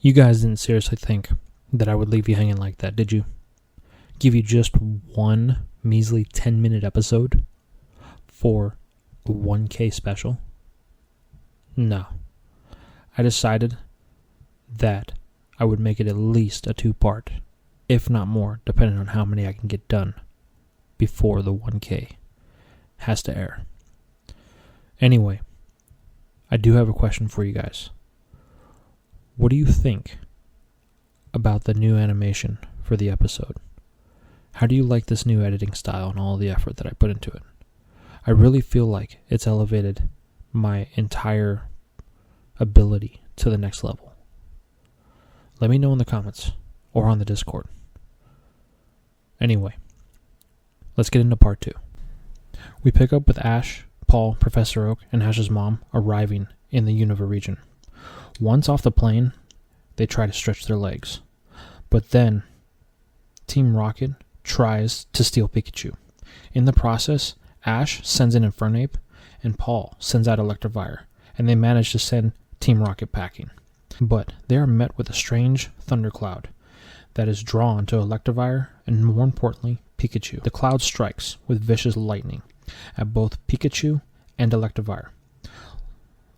You guys didn't seriously think that I would leave you hanging like that, did you? Give you just one measly 10-minute episode for a 1K special? No. I decided that I would make it at least a 2-part, if not more, depending on how many I can get done before the 1K has to air. Anyway, I do have a question for you guys. What do you think about the new animation for the episode? How do you like this new editing style and all the effort that I put into it? I really feel like it's elevated my entire ability to the next level. Let me know in the comments or on the Discord. Anyway, let's get into part 2. We pick up with Ash, Paul, Professor Oak, and Ash's mom arriving in the Unova region. Once off the plane, they try to stretch their legs. But then, Team Rocket tries to steal Pikachu. In the process, Ash sends in Infernape, and Paul sends out Electivire, and they manage to send Team Rocket packing. But they are met with a strange thundercloud that is drawn to Electivire, and more importantly, Pikachu. The cloud strikes with vicious lightning at both Pikachu and Electivire.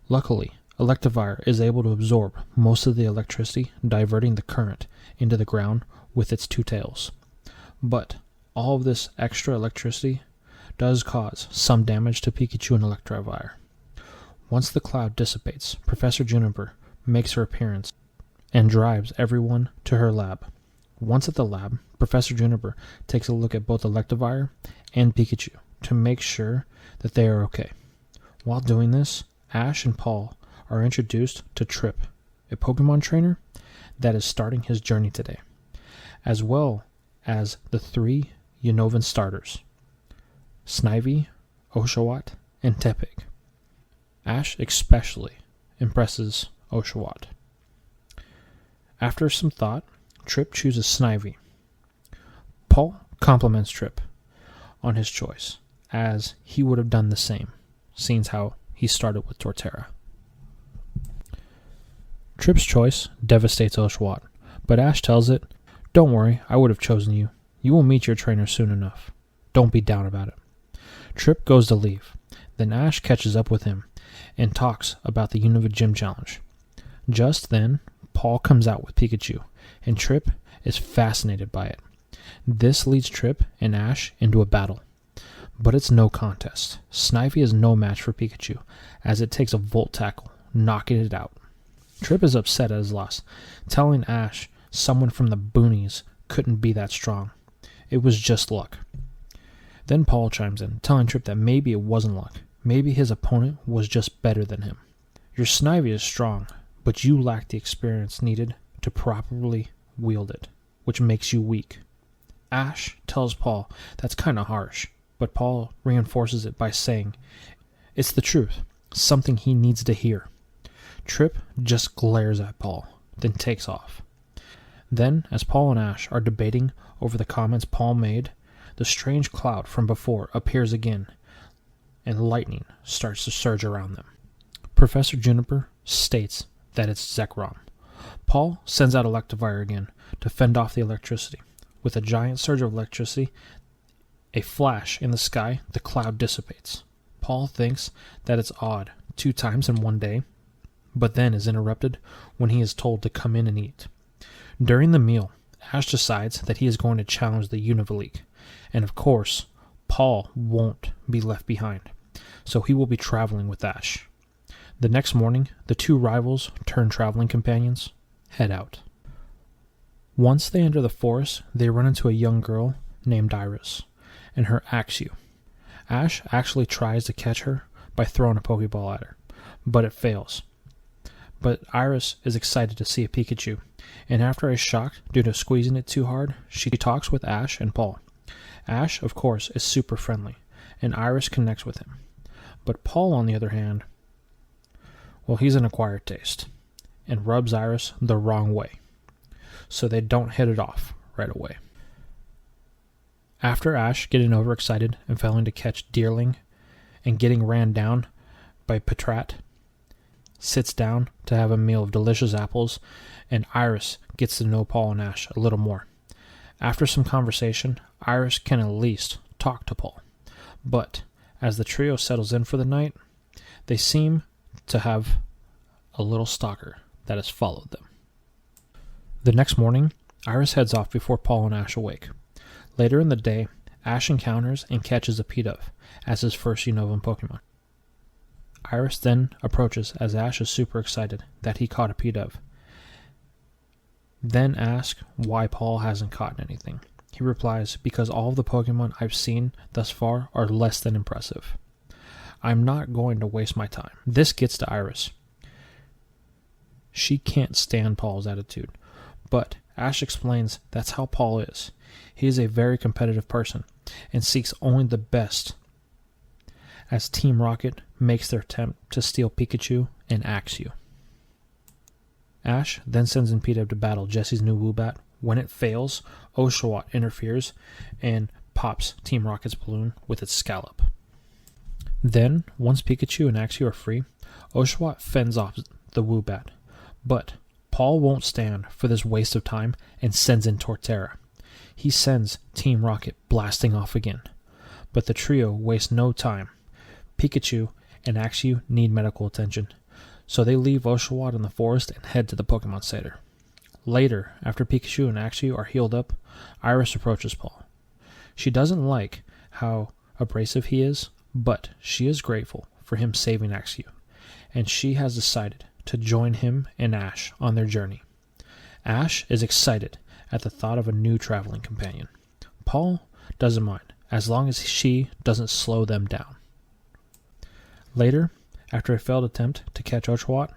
Luckily, Electivire is able to absorb most of the electricity, diverting the current into the ground with its 2 tails. But all of this extra electricity does cause some damage to Pikachu and Electivire. Once the cloud dissipates, Professor Juniper makes her appearance and drives everyone to her lab. Once at the lab, Professor Juniper takes a look at both Electivire and Pikachu to make sure that they are okay. While doing this, Ash and Paul are introduced to Trip, a Pokemon trainer that is starting his journey today, as well as the 3 Unovan starters, Snivy, Oshawott, and Tepig. Ash especially impresses Oshawott. After some thought, Trip chooses Snivy. Paul compliments Trip on his choice, as he would have done the same, seeing how he started with Torterra. Trip's choice devastates Oshawott, but Ash tells it, "Don't worry, I would have chosen you. You will meet your trainer soon enough. Don't be down about it." Trip goes to leave. Then Ash catches up with him and talks about the Unova Gym Challenge. Just then, Paul comes out with Pikachu, and Trip is fascinated by it. This leads Trip and Ash into a battle. But it's no contest. Snivy is no match for Pikachu, as it takes a Volt Tackle, knocking it out. Trip is upset at his loss, telling Ash someone from the boonies couldn't be that strong. It was just luck. Then Paul chimes in, telling Trip that maybe it wasn't luck. Maybe his opponent was just better than him. Your Snivy is strong, but you lack the experience needed to properly wield it, which makes you weak. Ash tells Paul that's kinda harsh, but Paul reinforces it by saying it's the truth, something he needs to hear. Trip just glares at Paul, then takes off. Then, as Paul and Ash are debating over the comments Paul made, the strange cloud from before appears again, and lightning starts to surge around them. Professor Juniper states that it's Zekrom. Paul sends out Electivire again to fend off the electricity. With a giant surge of electricity, a flash in the sky, the cloud dissipates. Paul thinks that it's odd, 2 times in one day, but then is interrupted when he is told to come in and eat. During the meal, Ash decides that he is going to challenge the Unova League, and of course, Paul won't be left behind, so he will be traveling with Ash. The next morning, the 2 rivals turned traveling companions head out. Once they enter the forest, they run into a young girl named Iris and her Axew. Ash actually tries to catch her by throwing a Pokeball at her, but it fails. But Iris is excited to see a Pikachu, and after a shock due to squeezing it too hard, she talks with Ash and Paul. Ash, of course, is super friendly, and Iris connects with him. But Paul, on the other hand, well, he's an acquired taste, and rubs Iris the wrong way, so they don't hit it off right away. After Ash getting overexcited and failing to catch Deerling and getting ran down by Patrat, sits down to have a meal of delicious apples, and Iris gets to know Paul and Ash a little more. After some conversation, Iris can at least talk to Paul. But as the trio settles in for the night, they seem to have a little stalker that has followed them. The next morning, Iris heads off before Paul and Ash awake. Later in the day, Ash encounters and catches a Pdub as his first Unova Pokemon. Iris then approaches as Ash is super excited that he caught a Pdub. Then asks why Paul hasn't caught anything. He replies, because all of the Pokemon I've seen thus far are less than impressive. I'm not going to waste my time. This gets to Iris. She can't stand Paul's attitude, but Ash explains that's how Paul is. He is a very competitive person and seeks only the best, as Team Rocket makes their attempt to steal Pikachu and Axew. Ash then sends in Pdub to battle Jesse's new Woobat. When it fails, Oshawott interferes and pops Team Rocket's balloon with its scallop. Then, once Pikachu and Axew are free, Oshawott fends off the Woobat. But Paul won't stand for this waste of time and sends in Torterra. He sends Team Rocket blasting off again. But the trio wastes no time. Pikachu and Axew need medical attention, so they leave Oshawott in the forest and head to the Pokemon Center. Later, after Pikachu and Axew are healed up, Iris approaches Paul. She doesn't like how abrasive he is, but she is grateful for him saving Axew, and she has decided to join him and Ash on their journey. Ash is excited at the thought of a new traveling companion. Paul doesn't mind, as long as she doesn't slow them down. Later, after a failed attempt to catch Oshawott,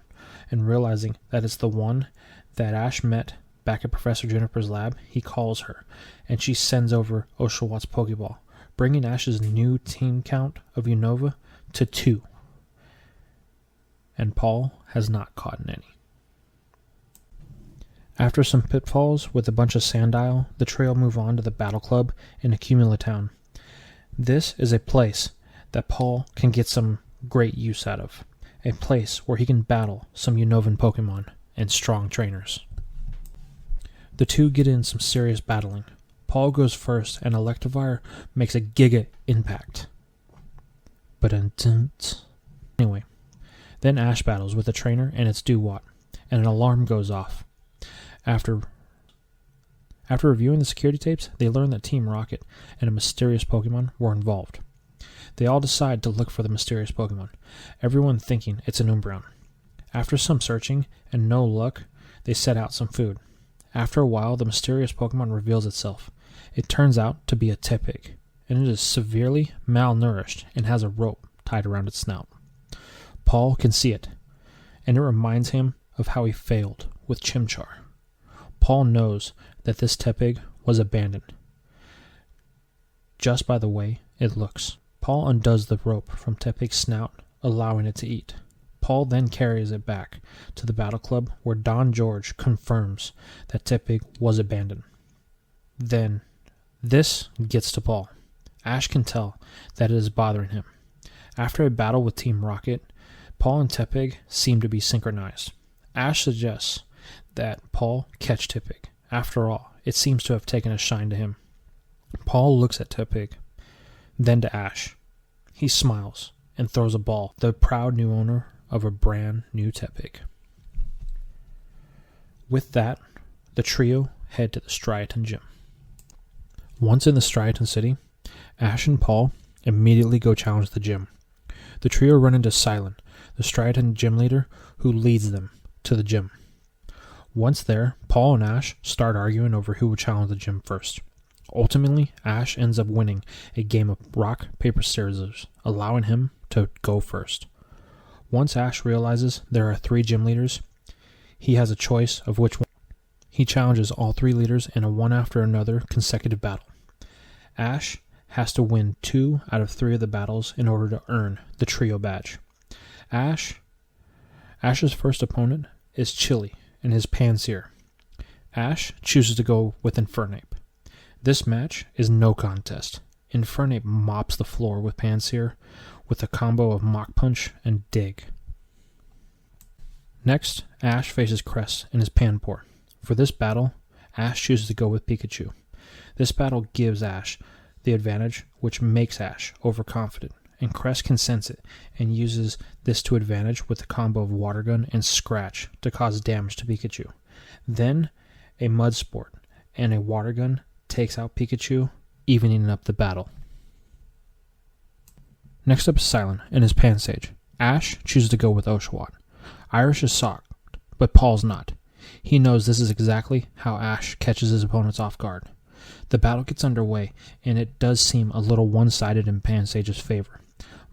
and realizing that it's the one that Ash met back at Professor Juniper's lab, he calls her, and she sends over Oshawott's Pokeball, bringing Ash's new team count of Unova to 2. And Paul has not caught any. After some pitfalls with a bunch of Sandile, the trio move on to the Battle Club in Accumula Town. This is a place that Paul can get some great use out of. A place where he can battle some Unovan Pokemon and strong trainers. The two get in some serious battling. Paul goes first and Electivire makes a giga impact. But anyway, then Ash battles with a trainer and its Dewott, and an alarm goes off. After reviewing the security tapes, they learn that Team Rocket and a mysterious Pokemon were involved. They all decide to look for the mysterious Pokemon, everyone thinking it's an Umbreon. After some searching and no luck, they set out some food. After a while, the mysterious Pokemon reveals itself. It turns out to be a Tepig, and it is severely malnourished and has a rope tied around its snout. Paul can see it, and it reminds him of how he failed with Chimchar. Paul knows that this Tepig was abandoned, just by the way it looks. Paul undoes the rope from Tepig's snout, allowing it to eat. Paul then carries it back to the Battle Club, where Don George confirms that Tepig was abandoned. Then, this gets to Paul. Ash can tell that it is bothering him. After a battle with Team Rocket, Paul and Tepig seem to be synchronized. Ash suggests that Paul catch Tepig. After all, it seems to have taken a shine to him. Paul looks at Tepig, then to Ash. He smiles and throws a ball, the proud new owner of a brand new Tepig. With that, the trio head to the Striaton gym. Once in the Striaton city, Ash and Paul immediately go challenge the gym. The trio run into Silent, the Striaton gym leader, who leads them to the gym. Once there, Paul and Ash start arguing over who would challenge the gym first. Ultimately, Ash ends up winning a game of rock, paper, scissors, allowing him to go first. Once Ash realizes there are 3 gym leaders, he has a choice of which one. He challenges all 3 leaders in a one after another consecutive battle. Ash has to win 2 out of 3 of the battles in order to earn the trio badge. Ash's first opponent is Chili and his Pansear. Ash chooses to go with Infernape. This match is no contest. Infernape mops the floor with Pansear with a combo of Mach Punch and Dig. Next, Ash faces Cress in his Panpour. For this battle, Ash chooses to go with Pikachu. This battle gives Ash the advantage, which makes Ash overconfident, and Cress can sense it and uses this to advantage with a combo of Water Gun and Scratch to cause damage to Pikachu. Then, a Mud Sport and a Water Gun takes out Pikachu, evening up the battle. Next up is Silent and his Pansage. Ash chooses to go with Oshawott. Irish is shocked, but Paul's not. He knows this is exactly how Ash catches his opponents off guard. The battle gets underway, and it does seem a little one-sided in Pansage's favor.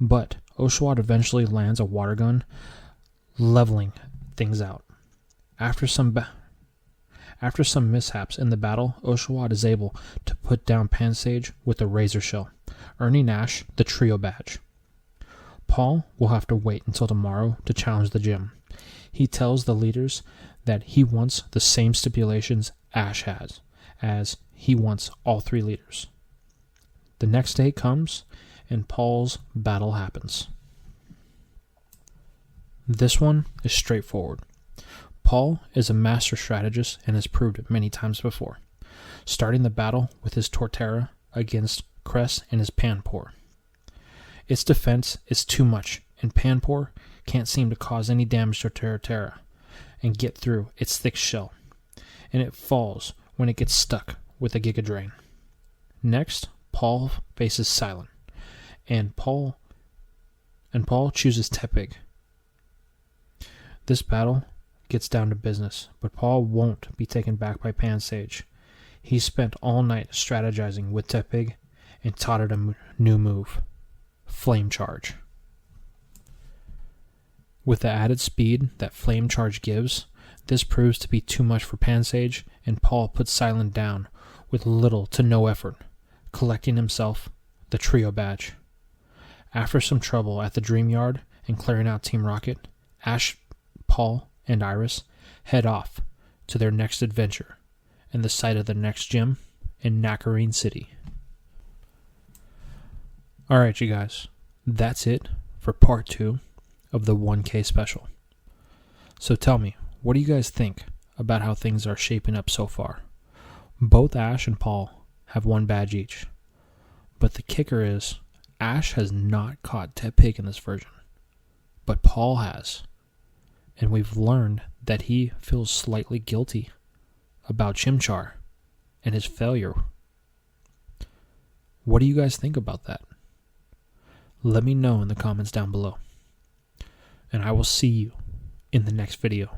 But Oshawott eventually lands a Water Gun, leveling things out. After some mishaps in the battle, Oshawott is able to put down Pansage with a Razor Shell, earning Ash the Trio Badge. Paul will have to wait until tomorrow to challenge the gym. He tells the leaders that he wants the same stipulations Ash has, as he wants all 3 leaders. The next day comes, and Paul's battle happens. This one is straightforward. Paul is a master strategist and has proved it many times before, starting the battle with his Torterra against Cress and his Panpour. Its defense is too much, and Panpour can't seem to cause any damage to Torterra and get through its thick shell, and it falls when it gets stuck with a Giga Drain. Next, Paul faces Silent, and Paul chooses Tepig. This battle gets down to business, but Paul won't be taken back by Pansage. He spent all night strategizing with Tepig and taught it a new move, Flame Charge. With the added speed that Flame Charge gives, this proves to be too much for Pansage, and Paul puts Silent down with little to no effort, collecting himself the Trio Badge. After some trouble at the Dream Yard and clearing out Team Rocket, Ash, Paul, and Iris head off to their next adventure and the site of the next gym in Nakarine City. Alright, you guys, that's it for part 2 of the 1K special. So tell me, what do you guys think about how things are shaping up so far? Both Ash and Paul have 1 badge each, but the kicker is Ash has not caught Tepig in this version, but Paul has, and we've learned that he feels slightly guilty about Chimchar and his failure. What do you guys think about that? Let me know in the comments down below, and I will see you in the next video.